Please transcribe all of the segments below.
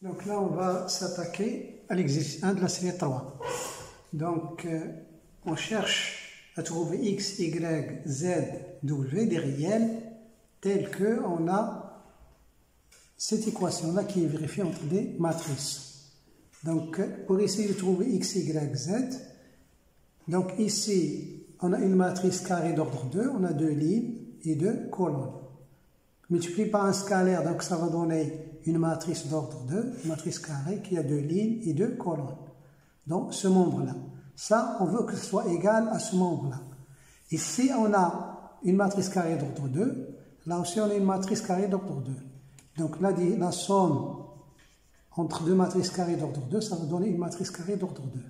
Donc là, on va s'attaquer à l'exercice 1 de la série 3. Donc, on cherche à trouver x, y, z, w, des réels, tels que on a cette équation-là qui est vérifiée entre des matrices. Donc, pour essayer de trouver x, y, z, donc ici, on a une matrice carrée d'ordre 2, on a deux lignes et deux colonnes. Multiplié par un scalaire, donc ça va donner une matrice d'ordre 2, une matrice carrée qui a deux lignes et deux colonnes. Donc ce membre-là. Ça, on veut que ce soit égal à ce membre-là. Ici, on a une matrice carrée d'ordre 2. Là aussi, on a une matrice carrée d'ordre 2. Donc là, la somme entre deux matrices carrées d'ordre 2, ça va donner une matrice carrée d'ordre 2.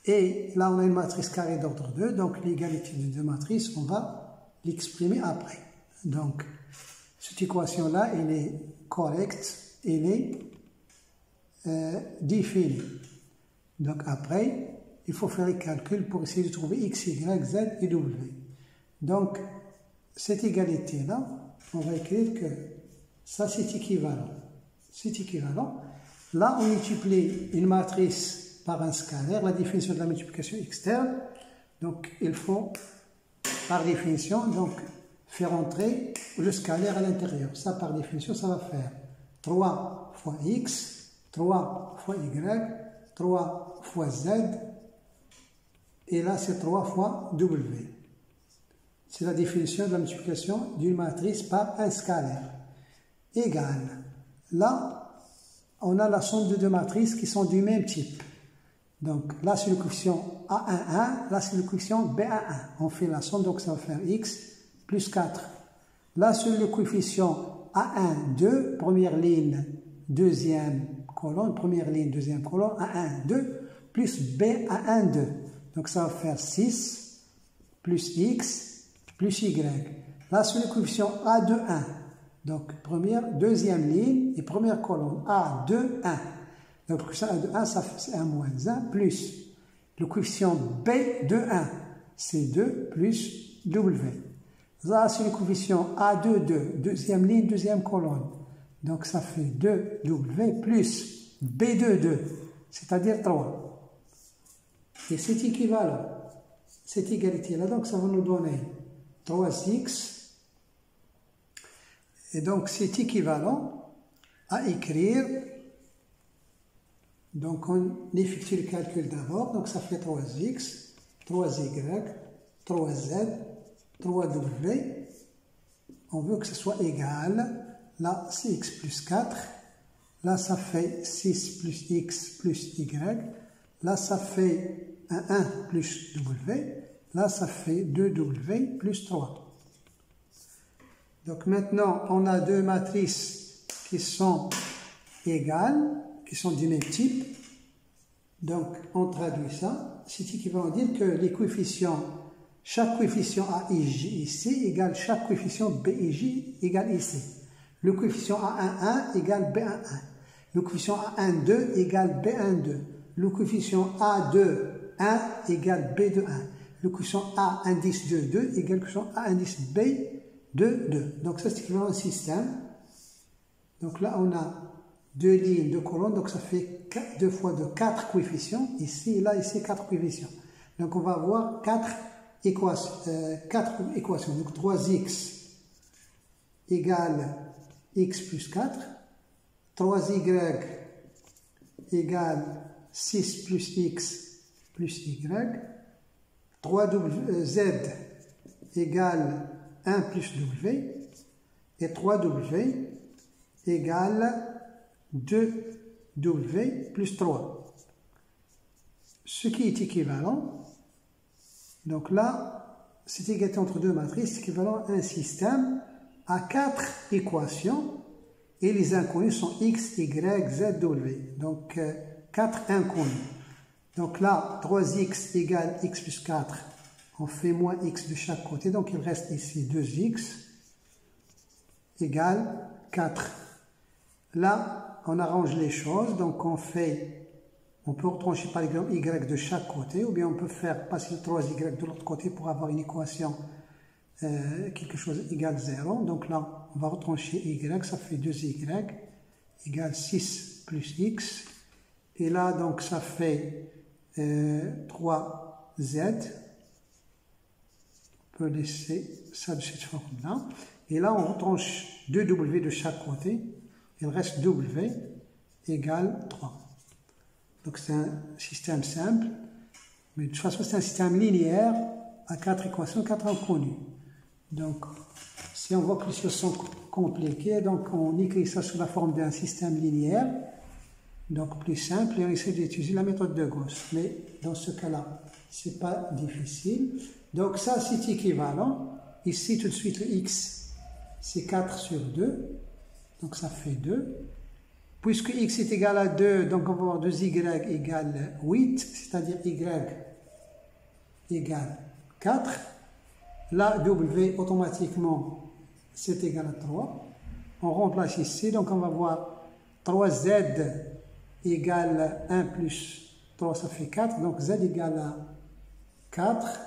Et là, on a une matrice carrée d'ordre 2. Donc l'égalité des deux matrices, on va l'exprimer après. Donc, cette équation-là, elle est correcte, elle est définie. Donc après, il faut faire les calculs pour essayer de trouver x, y, z et w. Donc, cette égalité-là, on va écrire que ça, c'est équivalent. C'est équivalent. Là, on multiplie une matrice par un scalaire, la définition de la multiplication externe. Donc, il faut, par définition, donc, faire entrer le scalaire à l'intérieur. Ça, par définition, ça va faire 3 fois x, 3 fois y, 3 fois z, et là, c'est 3 fois w. C'est la définition de la multiplication d'une matrice par un scalaire. Égale. Là, on a la somme de deux matrices qui sont du même type. Donc, là, c'est le coefficient A11, là, c'est le coefficient B11. On fait la somme, donc ça va faire x plus 4. Là, sur le coefficient A1, 2, première ligne, deuxième colonne, première ligne, deuxième colonne, A1, 2, plus B1, 2. Donc, ça va faire 6, plus x, plus y. Là, sur le coefficient A2, 1. Donc, première, deuxième ligne et première colonne, A2, 1. Donc, le coefficient A2, 1, ça fait 1 moins 1, plus le coefficient B2, 1, c'est 2, plus W. Là, c'est le coefficient A2, 2, deuxième ligne, deuxième colonne. Donc, ça fait 2W plus B2, 2, c'est-à-dire 3. Et c'est équivalent. Cette égalité-là, donc, ça va nous donner 3x. Et donc, c'est équivalent à écrire. Donc, on effectue le calcul d'abord. Donc, ça fait 3x, 3y, 3z. 3w, on veut que ce soit égal, là c'est x plus 4, là ça fait 6 plus x plus y, là ça fait 1 plus w, là ça fait 2w plus 3. Donc maintenant on a deux matrices qui sont égales, qui sont du même type, donc on traduit ça, c'est équivalent à dire que les coefficients, chaque coefficient AIJ ici égale chaque coefficient BIJ égale ici. Le coefficient A11 égale B11. Le coefficient A12 égale B12. Le coefficient A21 égale B21. Le coefficient A indice 2 égale le coefficient A indice B2. Donc ça c'est équivalent au système. Donc là on a deux lignes, deux colonnes. Donc ça fait 2 fois 2, 4 coefficients. Ici et là, ici 4 coefficients. Donc on va avoir 4 équations, donc 3x égale x plus 4, 3y égale 6 plus x plus y, 3z égale 1 plus w, et 3w égale 2w plus 3. Ce qui est équivalent. Donc là, cette égalité entre deux matrices est équivalent à un système à 4 équations et les inconnus sont x, y, z, w. Donc 4 inconnus. Donc là, 3x égale x plus 4, on fait moins x de chaque côté, donc il reste ici 2x égale 4. Là, on arrange les choses, donc on peut retrancher par exemple y de chaque côté, ou bien on peut faire passer 3y de l'autre côté pour avoir une équation quelque chose égale 0. Donc là, on va retrancher y, ça fait 2y égale 6 plus x. Et là, donc, ça fait 3z. On peut laisser ça de cette forme-là. Et là, on retranche 2w de chaque côté. Il reste w égale 3. Donc, c'est un système simple. Mais de toute façon, c'est un système linéaire à 4 équations, 4 inconnues. Donc, si on voit que les choses sont compliquées, donc on écrit ça sous la forme d'un système linéaire, donc plus simple, et on essaie d'utiliser la méthode de Gauss. Mais dans ce cas-là, ce n'est pas difficile. Donc ça, c'est équivalent. Ici, tout de suite, le x, c'est 4 sur 2, donc ça fait 2. Puisque x est égal à 2, donc on va avoir 2y égale 8, c'est-à-dire y égale 4. Là, w, automatiquement, c'est égal à 3. On remplace ici, donc on va voir 3z égale 1 plus 3, ça fait 4. Donc z égale à 4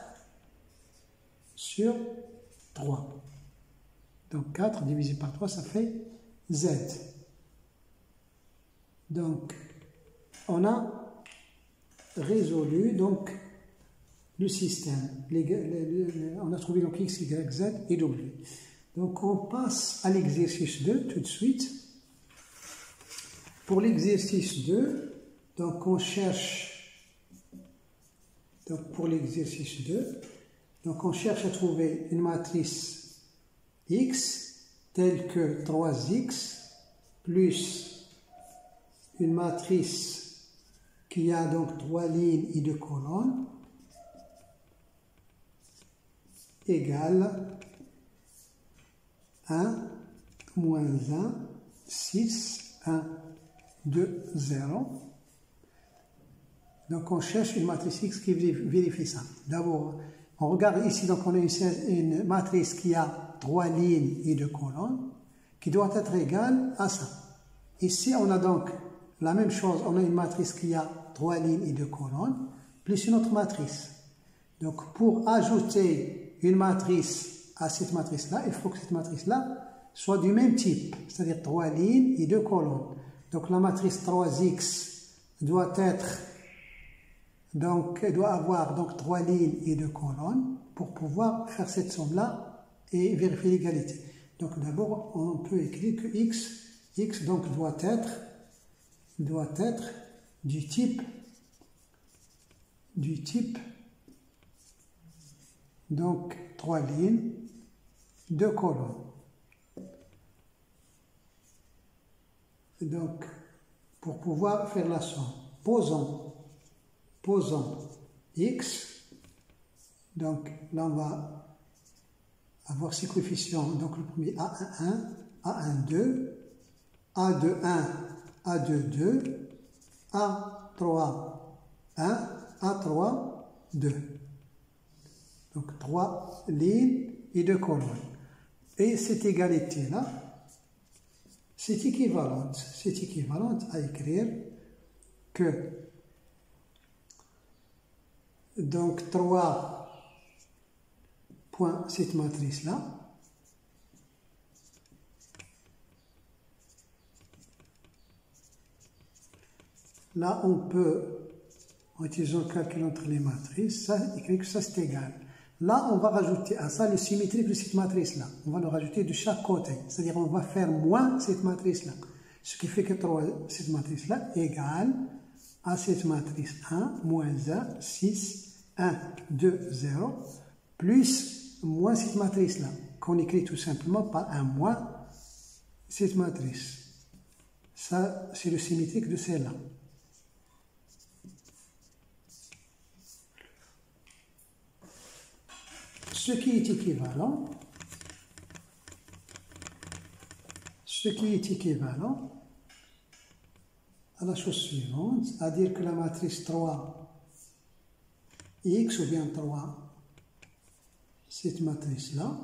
sur 3. Donc 4 divisé par 3, ça fait z. Donc, on a résolu donc le système. On a trouvé donc x, y, z et w. Donc, on passe à l'exercice 2 tout de suite. Pour l'exercice 2, donc on cherche, donc pour l'exercice 2, donc on cherche à trouver une matrice x telle que 3x plus une matrice qui a donc 3 lignes et 2 colonnes égale 1, moins 1, 6, 1, 2, 0. Donc on cherche une matrice X qui vérifie ça. D'abord, on regarde ici, donc on a une matrice qui a 3 lignes et 2 colonnes qui doit être égale à ça. Ici, on a donc la même chose, on a une matrice qui a 3 lignes et 2 colonnes, plus une autre matrice. Donc, pour ajouter une matrice à cette matrice-là, il faut que cette matrice-là soit du même type, c'est-à-dire 3 lignes et 2 colonnes. Donc, la matrice 3x doit avoir donc 3 lignes et 2 colonnes pour pouvoir faire cette somme-là et vérifier l'égalité. Donc, d'abord, on peut écrire que x donc doit être du type donc 3 lignes, 2 colonnes. Donc, pour pouvoir faire la somme, posons x, donc là on va avoir ces coefficients, donc le premier A11, A12, A21, A22, A3, 1, A3, 2. Donc 3 lignes et 2 colonnes. Et cette égalité-là, c'est équivalente à écrire que donc 3 points cette matrice-là, là, on peut, en utilisant le calcul entre les matrices, écrire que ça c'est égal. Là, on va rajouter à ça le symétrique de cette matrice-là. On va le rajouter de chaque côté. C'est-à-dire, on va faire moins cette matrice-là. Ce qui fait que cette matrice-là est égale à cette matrice 1, moins 1, 6, 1, 2, 0, plus moins cette matrice-là, qu'on écrit tout simplement par un moins cette matrice. Ça, c'est le symétrique de celle-là. Ce qui est équivalent à la chose suivante, à dire que la matrice 3x ou bien 3, cette matrice-là,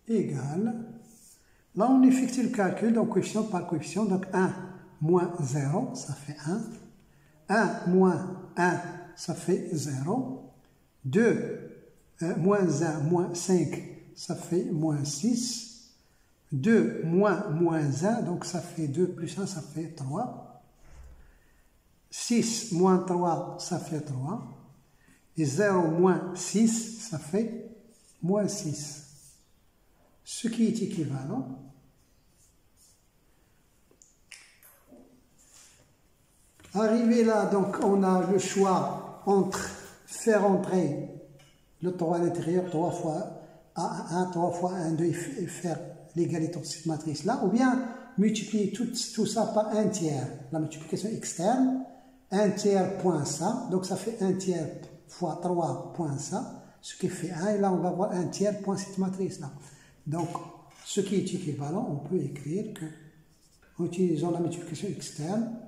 égale, là on effectue le calcul, donc coefficient par coefficient, donc 1 moins 0, ça fait 1, 1 moins 1, ça fait 0, 2, moins 1, moins 5, ça fait moins 6. 2 moins 1, donc ça fait 2 plus 1, ça fait 3. 6 moins 3, ça fait 3. Et 0 moins 6, ça fait moins 6. Ce qui est équivalent arrivé là, donc on a le choix entre faire entrer le 3 à l'intérieur, 3 fois A1, 3 fois A2 et faire l'égalité de cette matrice-là, ou bien multiplier tout ça par 1 tiers. La multiplication externe, 1 tiers point ça, donc ça fait 1 tiers fois 3 point ça, ce qui fait 1, et là on va avoir 1 tiers point cette matrice-là. Donc, ce qui est équivalent, on peut écrire que, en utilisant la multiplication externe,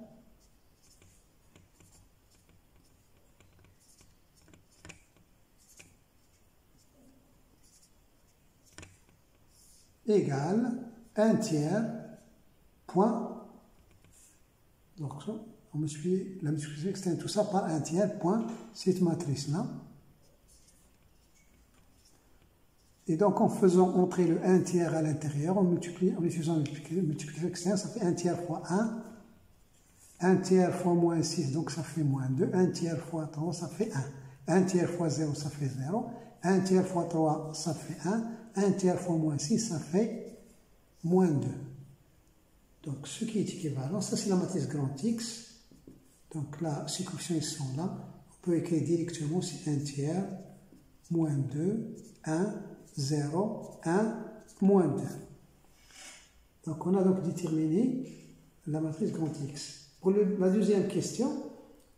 égale 1 tiers point, donc on multiplie la multiplication externe, tout ça par 1 tiers point cette matrice-là. Et donc en faisant entrer le 1 tiers à l'intérieur, on multiplie, en utilisant la multiplication externe, ça fait 1 tiers fois 1, 1 tiers fois moins 6, donc ça fait moins 2, 1 tiers fois 3, ça fait 1, 1 tiers fois 0, ça fait 0, 1 tiers fois 3, ça fait 1, 1 tiers fois moins 6, ça fait moins 2. Donc, ce qui est équivalent, ça c'est la matrice grand X. Donc là, ces coefficients sont là. On peut écrire directement, c'est 1 tiers, moins 2, 1, 0, 1, moins 2. Donc, on a donc déterminé la matrice grand X. Pour la deuxième question,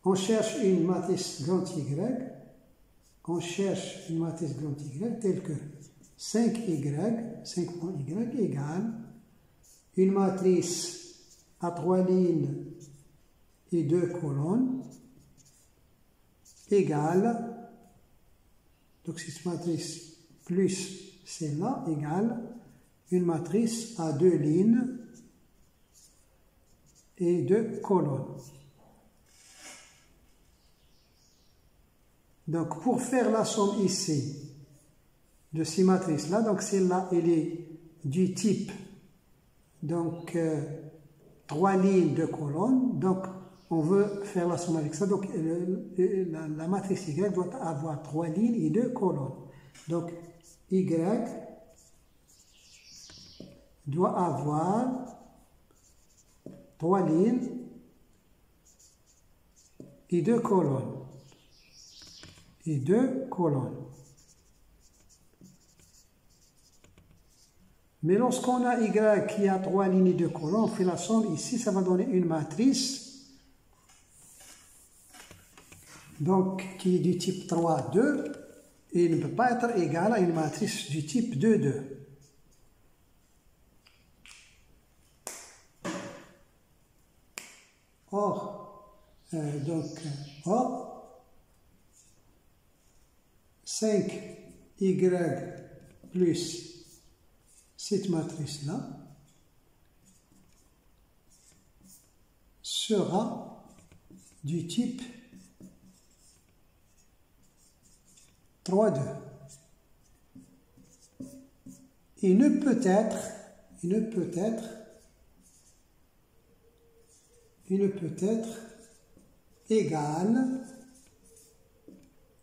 on cherche une matrice grand Y. On cherche une matrice grand Y telle que 5y, 5 point y égale une matrice à 3 lignes et 2 colonnes égale, donc cette matrice plus celle-là égale une matrice à 2 lignes et 2 colonnes. Donc pour faire la somme ici de ces matrices-là, donc celle-là, elle est du type, donc 3 lignes, 2 colonnes, donc on veut faire la somme avec ça, donc la matrice Y doit avoir 3 lignes et 2 colonnes. Donc Y doit avoir 3 lignes et 2 colonnes. Et 2 colonnes. Mais lorsqu'on a Y qui a 3 lignes et 2 colonnes, on fait la somme ici, ça va donner une matrice donc qui est du type 3, 2 et il ne peut pas être égal à une matrice du type 2, 2. Or, 5y plus cette matrice-là sera du type 3, 2. Il ne peut être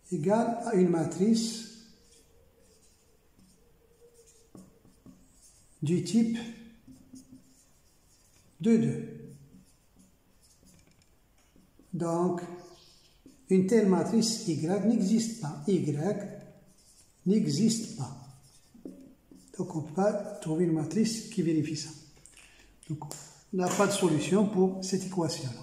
égal à une matrice du type 2, 2. Donc, une telle matrice Y n'existe pas. Y n'existe pas. Donc, on ne peut pas trouver une matrice qui vérifie ça. Donc, on n'a pas de solution pour cette équation-là.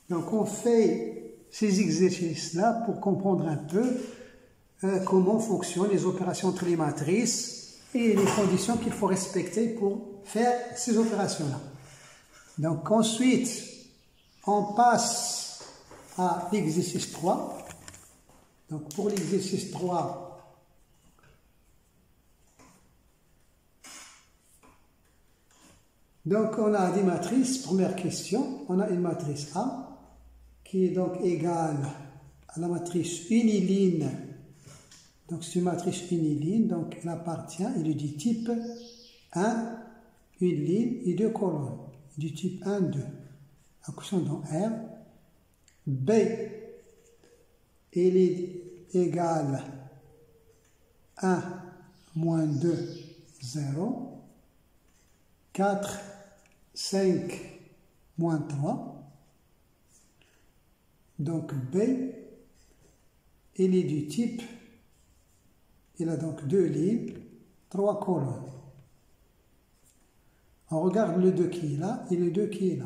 Donc, on fait ces exercices-là pour comprendre un peu comment fonctionnent les opérations entre les matrices et les conditions qu'il faut respecter pour faire ces opérations-là. Donc ensuite, on passe à l'exercice 3. Donc pour l'exercice 3, donc on a des matrices. Première question, on a une matrice A qui est donc égale à la matrice uniline. Donc c'est une matrice uniline, donc elle appartient, elle est du type 1, une ligne et deux colonnes, du type 1, 2. Accusons dans R. B, elle est égale à 1, moins 2, 0. 4, 5, moins 3. Donc B, elle est du type, il a donc deux lignes, trois colonnes. On regarde le 2 qui est là et le 2 qui est là.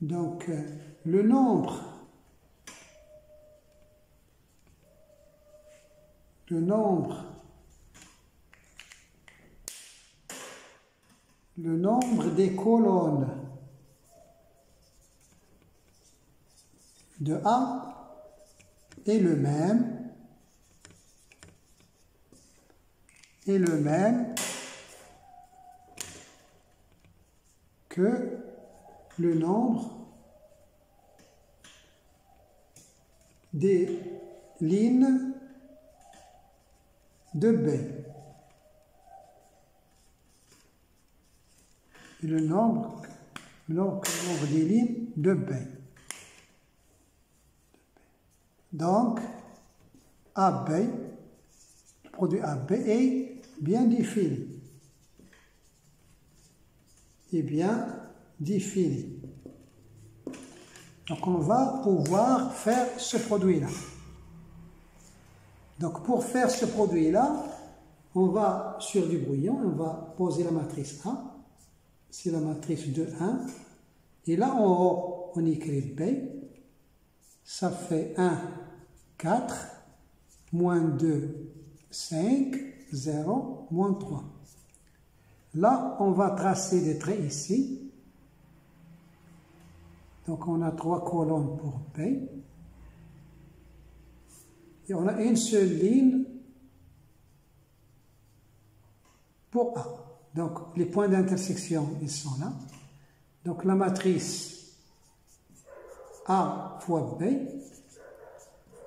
Donc le nombre des colonnes de A est le même que le nombre des lignes de B. Et le nombre des lignes de B. Donc, AB, le produit AB est bien défini. Donc, on va pouvoir faire ce produit-là. Donc, pour faire ce produit-là, on va sur du brouillon, on va poser la matrice A. C'est la matrice de 1. Et là, en haut, on écrit B. Ça fait 1, 4, moins 2, 5, 0, moins 3. Là, on va tracer des traits ici. Donc, on a 3 colonnes pour B. Et on a une seule ligne pour A. Donc, les points d'intersection, ils sont là. Donc, la matrice A fois B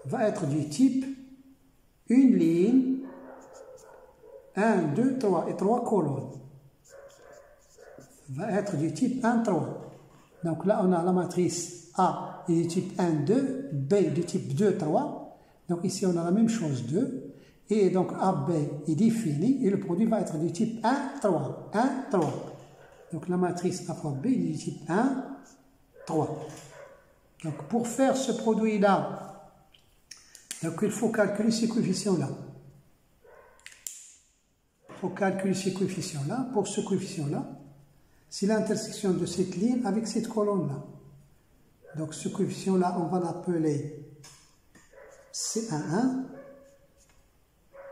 va être du type une ligne, 1, 2, 3 et 3 colonnes. Va être du type 1, 3. Donc là, on a la matrice A est du type 1, 2, B du type 2, 3. Donc ici, on a la même chose, 2. Et donc AB est défini et le produit va être du type 1, 3. 1, 3. Donc la matrice A fois B est du type 1, 3. Donc pour faire ce produit-là, donc il faut calculer ces coefficients-là. Il faut calculer ces coefficients-là. Pour ce coefficient-là, c'est l'intersection de cette ligne avec cette colonne-là. Donc ce coefficient-là, on va l'appeler C11.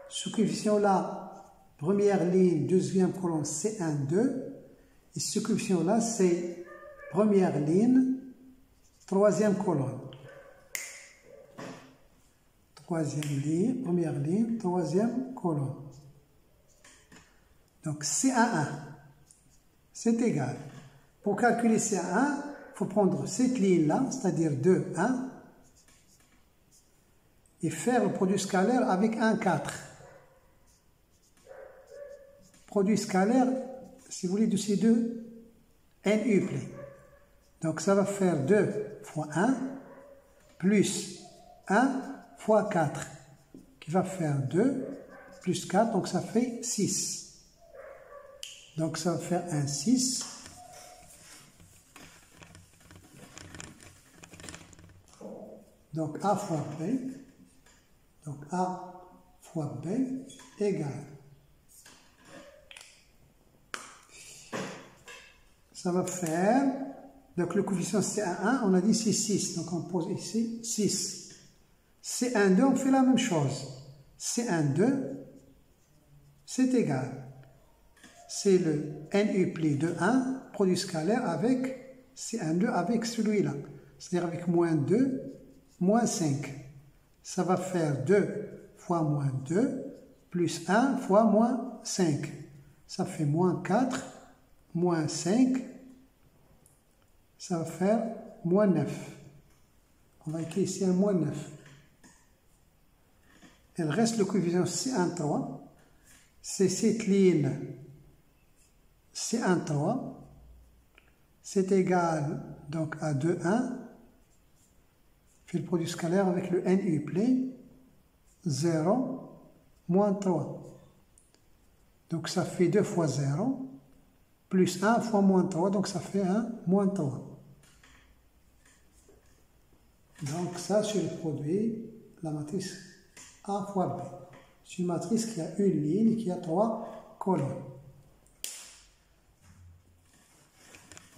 Ce coefficient-là, première ligne, deuxième colonne, C12. Et ce coefficient-là, c'est première ligne, troisième colonne. Troisième ligne, première ligne, troisième colonne. Donc C11, c'est égal. Pour calculer C11, il faut prendre cette ligne-là, c'est-à-dire 2, 1, et faire le produit scalaire avec 1, 4. Produit scalaire, si vous voulez, de ces deux NUplets. Donc ça va faire 2 fois 1 plus 1 fois 4 qui va faire 2 plus 4, donc ça fait 6. Donc ça va faire un 6. Donc A fois B, donc A fois B égale. Ça va faire, donc le coefficient C11, on a dit c'est 6, donc on pose ici 6. C12, on fait la même chose. C12, c'est égal. C'est le NUplet de 1, produit scalaire avec C12 avec celui-là. C'est-à-dire avec moins 2, moins 5. Ça va faire 2 fois moins 2, plus 1 fois moins 5. Ça fait moins 4, moins 5. ça va faire moins 9. On va écrire ici un moins 9. Il reste le coefficient C1, 3. C'est cette ligne C1, 3. C'est égal donc à 2, 1. Fait le produit scalaire avec le NU plane. 0, moins 3. Donc ça fait 2 fois 0, plus 1 fois moins 3, donc ça fait 1 moins 3. Donc ça, c'est le produit, la matrice A fois B. C'est une matrice qui a une ligne et qui a 3 colonnes.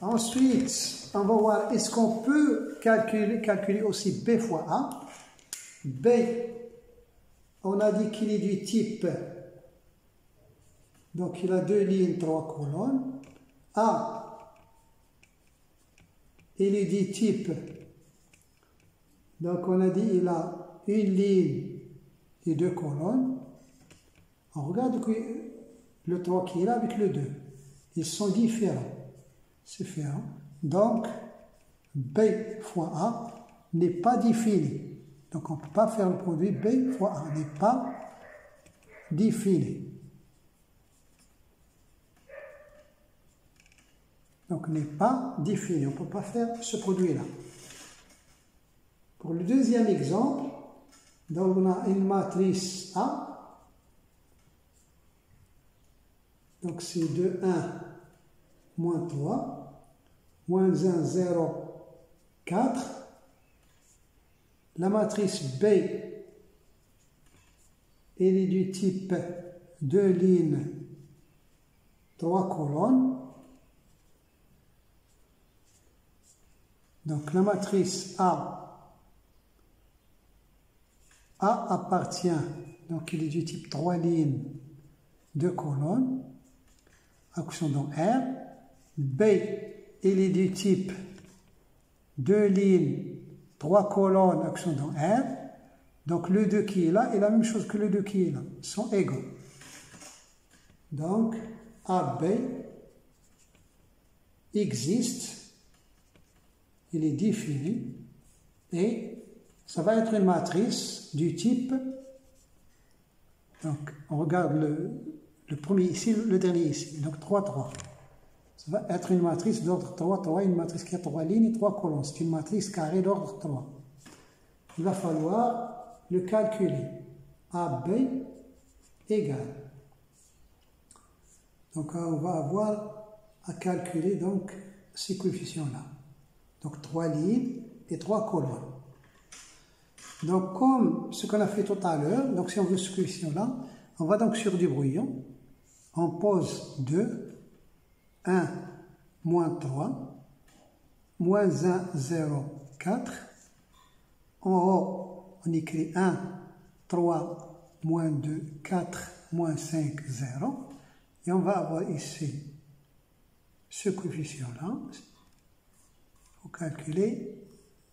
Ensuite, on va voir, est-ce qu'on peut calculer aussi B fois A? B, on a dit qu'il est du type, donc il a 2 lignes, 3 colonnes. A, il est du type, donc on a dit il a une ligne et 2 colonnes. On regarde le 3 qui est là avec le 2. Ils sont différents. Donc, B fois A n'est pas défini. Donc, on ne peut pas faire le produit B fois A, n'est pas défini. Donc, n'est pas défini. On ne peut pas faire ce produit-là. Pour le deuxième exemple, donc on a une matrice A. Donc, c'est 2, 1, moins 3, moins 1, 0, 4. La matrice B, elle est du type 2 lignes, 3 colonnes. Donc la matrice A appartient, donc il est du type 3 lignes, 2 colonnes, action dans R. B, il est du type 2 lignes, 3 colonnes, action dans R. Donc le 2 qui est là est la même chose que le 2 qui est là, sont égaux. Donc AB existe, il est défini, et ça va être une matrice du type, donc on regarde le premier ici, le dernier ici, donc 3, 3. Ça va être une matrice d'ordre 3, 3, une matrice qui a 3 lignes et 3 colonnes. C'est une matrice carrée d'ordre 3. Il va falloir le calculer. AB égale. Donc on va avoir à calculer donc ces coefficients-là. Donc 3 lignes et 3 colonnes. Donc comme ce qu'on a fait tout à l'heure, donc si on veut ce coefficient-là, on va donc sur du brouillon. On pose 2, 1, moins 3, moins 1, 0, 4. En haut, on écrit 1, 3, moins 2, 4, moins 5, 0. Et on va avoir ici ce coefficient-là. Il faut calculer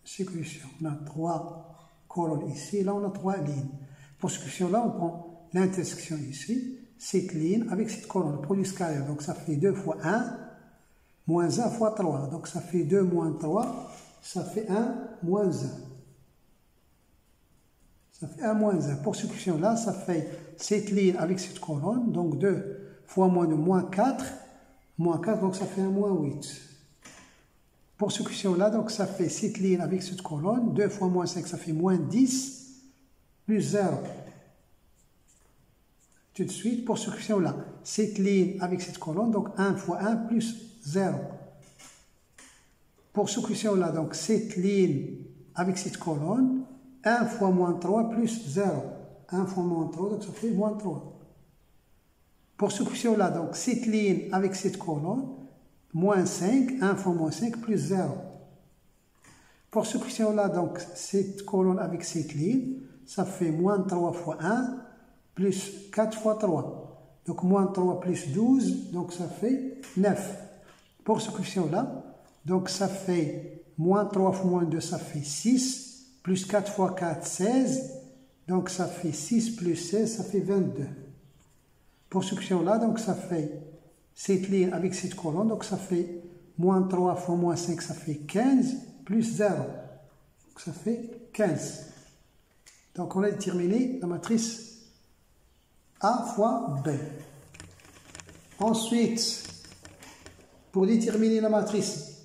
ce coefficient. On a 3 colonnes ici, là on a 3 lignes. Pour ce coefficient-là, on prend l'intersection ici, cette ligne avec cette colonne, le produit scalaire. Donc ça fait 2 fois 1, moins 1 fois 3. Donc ça fait 2 moins 3, ça fait 1 moins 1. Ça fait 1 moins 1. Pour ce coefficient-là, ça fait cette ligne avec cette colonne. Donc 2 fois moins 2, moins 4. Moins 4, donc ça fait 1 moins 8. Pour ce coefficient-là, donc ça fait cette ligne avec cette colonne. 2 fois moins 5, ça fait moins 10. Plus 0. Tout de suite, pour ce coefficient-là, cette ligne avec cette colonne, donc 1 fois 1 plus 0. Pour ce coefficient-là, donc cette ligne avec cette colonne, 1 fois moins 3 plus 0. 1 fois moins 3, donc ça fait moins 3. Pour ce coefficient-là, donc cette ligne avec cette colonne, moins 5, 1 fois moins 5 plus 0. Pour ce coefficient-là, donc cette colonne avec cette ligne, ça fait moins 3 fois 1, plus 4 fois 3. Donc moins 3 plus 12, donc ça fait 9. Pour ce coefficient-là, donc ça fait moins 3 fois moins 2, ça fait 6, plus 4 fois 4, 16, donc ça fait 6 plus 16, ça fait 22. Pour ce coefficient-là, donc ça fait cette ligne avec cette colonne, donc ça fait moins 3 fois moins 5, ça fait 15, plus 0. Donc ça fait 15. Donc on a déterminé la matrice A fois B. Ensuite, pour déterminer la matrice,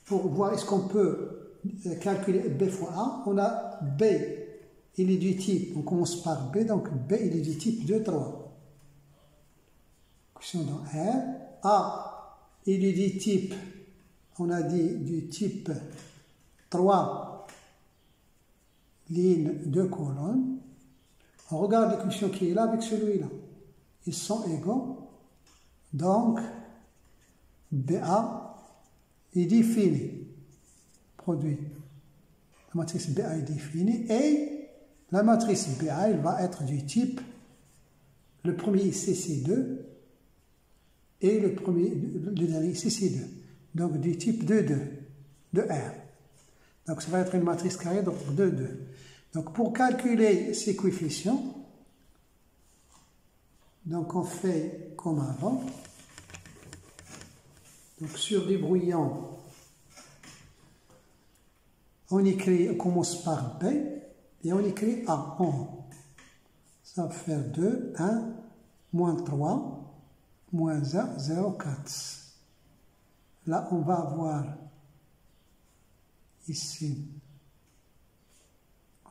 pour voir est-ce qu'on peut calculer B fois A, on a B, il est du type, on commence par B, donc B il est du type 2, 3. Question dans R. A, il est du type, on a dit du type 3 lignes, 2 colonnes. On regarde l'équation qui est là avec celui-là. Ils sont égaux. Donc, BA est défini. Produit. La matrice BA est définie. Et la matrice BA, elle va être du type, le premier ici c'est 2 et le dernier ici c'est 2. Donc du type 2, 2, de R. Donc ça va être une matrice carrée, donc 2, 2. Donc pour calculer ces coefficients, donc on fait comme avant. Donc sur des brouillons, on commence par B et on écrit A en haut. Ça va faire 2, 1, moins 3, moins 1, 0, 4. Là, on va avoir ici,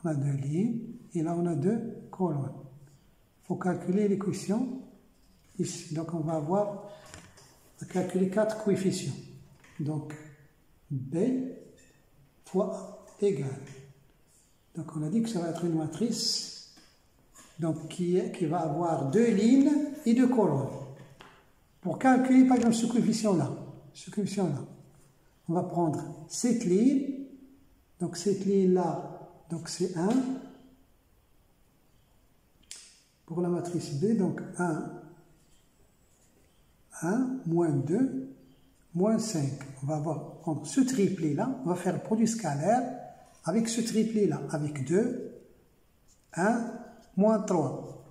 on a 2 lignes et là, on a 2 colonnes. Il faut calculer l'équation ici. Donc, on va avoir à calculer 4 coefficients. Donc, B fois A égale. Donc, on a dit que ça va être une matrice donc, qui va avoir 2 lignes et 2 colonnes. Pour calculer, par exemple, ce coefficient-là, on va prendre cette ligne. Donc, cette ligne-là, donc c'est 1. Pour la matrice B, donc 1, moins 2, moins 5. On va prendre ce triplé-là, on va faire le produit scalaire avec ce triplé-là, avec 2, 1, moins 3.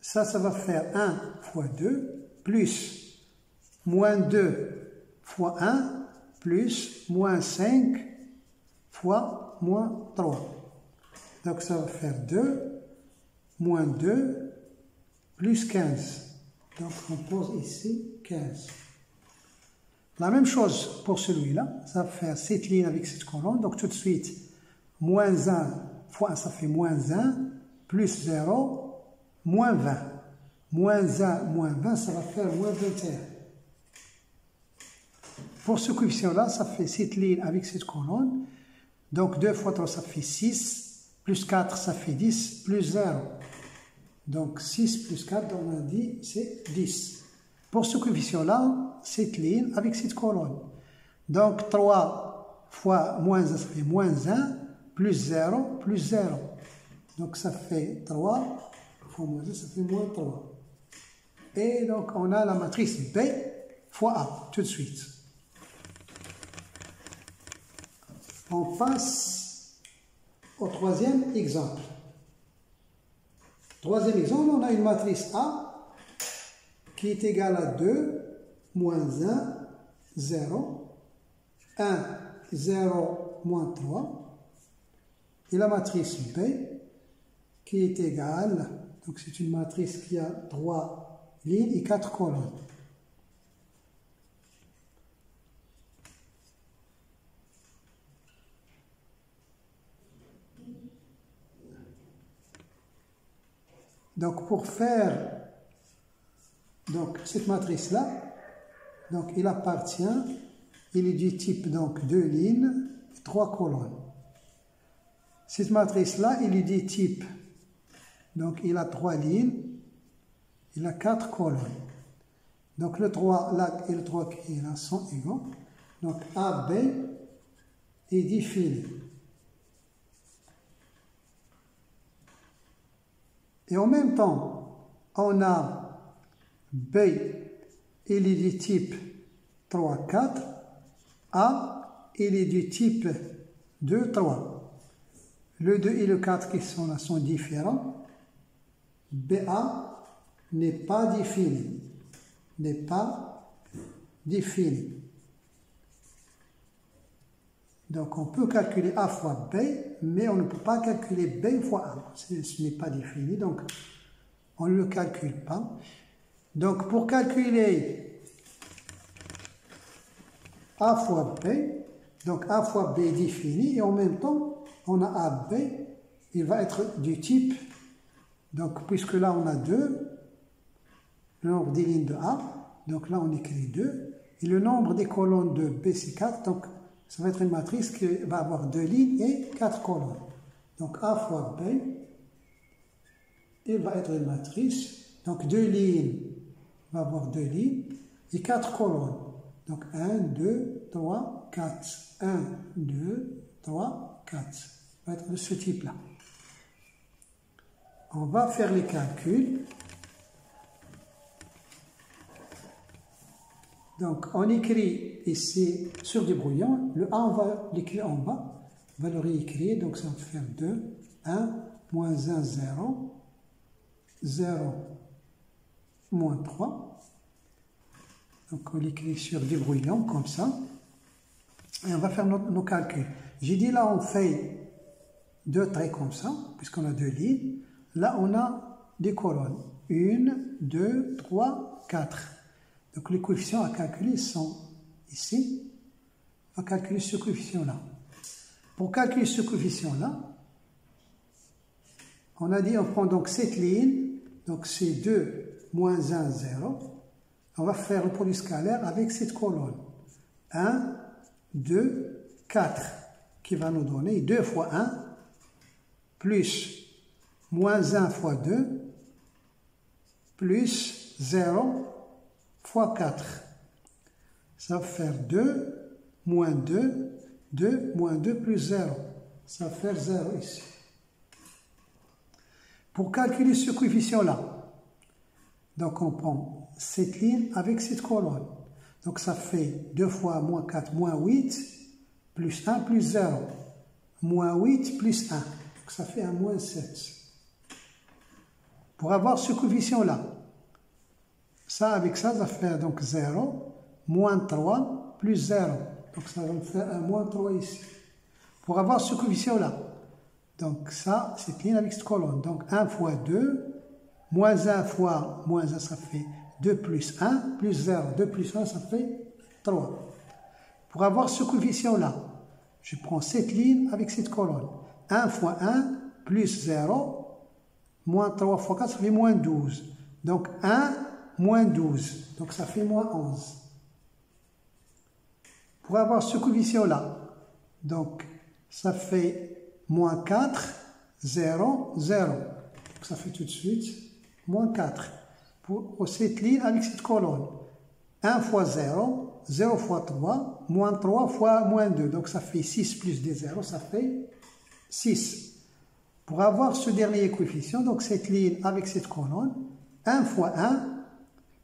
Ça va faire 1 fois 2, plus moins 2 fois 1, plus moins 5 fois moins 3. Donc ça va faire 2, moins 2, plus 15. Donc on pose ici 15. La même chose pour celui-là, ça va faire cette ligne avec cette colonne. Donc tout de suite, moins 1 fois 1, ça fait moins 1, plus 0, moins 20. Moins 1, moins 20, ça va faire moins 21. Pour ce coefficient-là, ça fait cette ligne avec cette colonne. Donc 2 fois 3, ça fait 6, plus 4, ça fait 10, plus 0. Donc 6 plus 4, on a dit, c'est 10. Pour ce coefficient-là, cette ligne avec cette colonne. Donc 3 fois moins 1, ça fait moins 1, plus 0, plus 0. Donc ça fait 3 fois moins 1, ça fait moins 3. Et donc on a la matrice B fois A, tout de suite. On passe au troisième exemple. Troisième exemple, on a une matrice A qui est égale à 2, moins 1, 0, 1, 0, moins 3. Et la matrice B qui est égale, donc c'est une matrice qui a 3 lignes et 4 colonnes. Donc pour faire cette matrice-là, donc il appartient, il est du type donc 2 lignes, 3 colonnes. Cette matrice-là, il est du type, donc il a 3 lignes, il a 4 colonnes. Donc le 3 là et le 3 qui est là sont égaux. Donc AB est défini. Et en même temps, on a B, il est du type 3, 4. A, il est du type 2, 3. Le 2 et le 4 qui sont là sont différents. BA n'est pas défini. N'est pas défini. Donc on peut calculer A fois B, mais on ne peut pas calculer B fois A. Ce n'est pas défini, donc on ne le calcule pas. Donc pour calculer A fois B, donc A fois B est défini, et en même temps, on a AB, il va être du type, donc puisque là on a 2, le nombre des lignes de A, donc là on écrit 2, et le nombre des colonnes de B c'est 4, donc ça va être une matrice qui va avoir 2 lignes et 4 colonnes. Donc A fois B, il va être une matrice, donc 2 lignes, va avoir 2 lignes, et 4 colonnes. Donc 1, 2, 3, 4. 1, 2, 3, 4. Ça va être de ce type-là. On va faire les calculs. Donc on écrit ici sur du brouillon. Le A, on va l'écrire en bas. On va le réécrire. Donc ça va faire 2, 1, moins 1, 0. 0, moins 3. Donc on l'écrit sur du brouillon comme ça. Et on va faire nos calculs. J'ai dit là on fait 2 traits comme ça, puisqu'on a 2 lignes. Là on a des colonnes. 1, 2, 3, 4. Donc les coefficients à calculer sont ici. On va calculer ce coefficient-là. Pour calculer ce coefficient-là, on a dit on prend donc cette ligne, donc c'est 2, moins 1, 0. On va faire le produit scalaire avec cette colonne. 1, 2, 4, qui va nous donner 2 fois 1, plus moins 1 fois 2, plus 0 fois 4. Ça va faire 2, moins 2, 2, moins 2 plus 0. Ça va faire 0 ici. Pour calculer ce coefficient-là, donc on prend cette ligne avec cette colonne. Donc ça fait 2 fois moins 4, moins 8, plus 1, plus 0. Moins 8, plus 1. Donc ça fait un moins 7. Pour avoir ce coefficient-là, ça avec ça, ça fait donc 0, moins 3, plus 0. Donc ça va me faire un moins 3 ici. Pour avoir ce coefficient-là, donc ça, cette ligne avec cette colonne. Donc 1 fois 2, moins 1 fois moins 1, ça fait 2 plus 1, plus 0. 2 plus 1, ça fait 3. Pour avoir ce coefficient-là, je prends cette ligne avec cette colonne. 1 fois 1, plus 0, moins 3 fois 4, ça fait moins 12. Donc 1, moins 12. Donc ça fait moins 11. Pour avoir ce coefficient-là, donc ça fait moins 4, 0, 0. Donc ça fait tout de suite moins 4. Pour cette ligne avec cette colonne. 1 fois 0, 0 fois 3, moins 3 fois moins 2. Donc ça fait 6 plus des 0, ça fait 6. Pour avoir ce dernier coefficient, donc cette ligne avec cette colonne, 1 fois 1,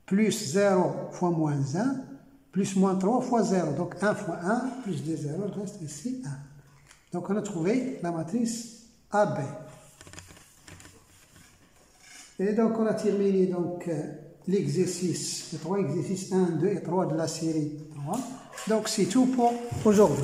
plus 0 fois moins 1, plus moins 3 fois 0. Donc 1 fois 1, plus des 0, il reste ici 1. Donc on a trouvé la matrice AB. Et donc on a terminé donc l'exercice, les 3 exercices 1, 2 et 3 de la série 3. Donc c'est tout pour aujourd'hui.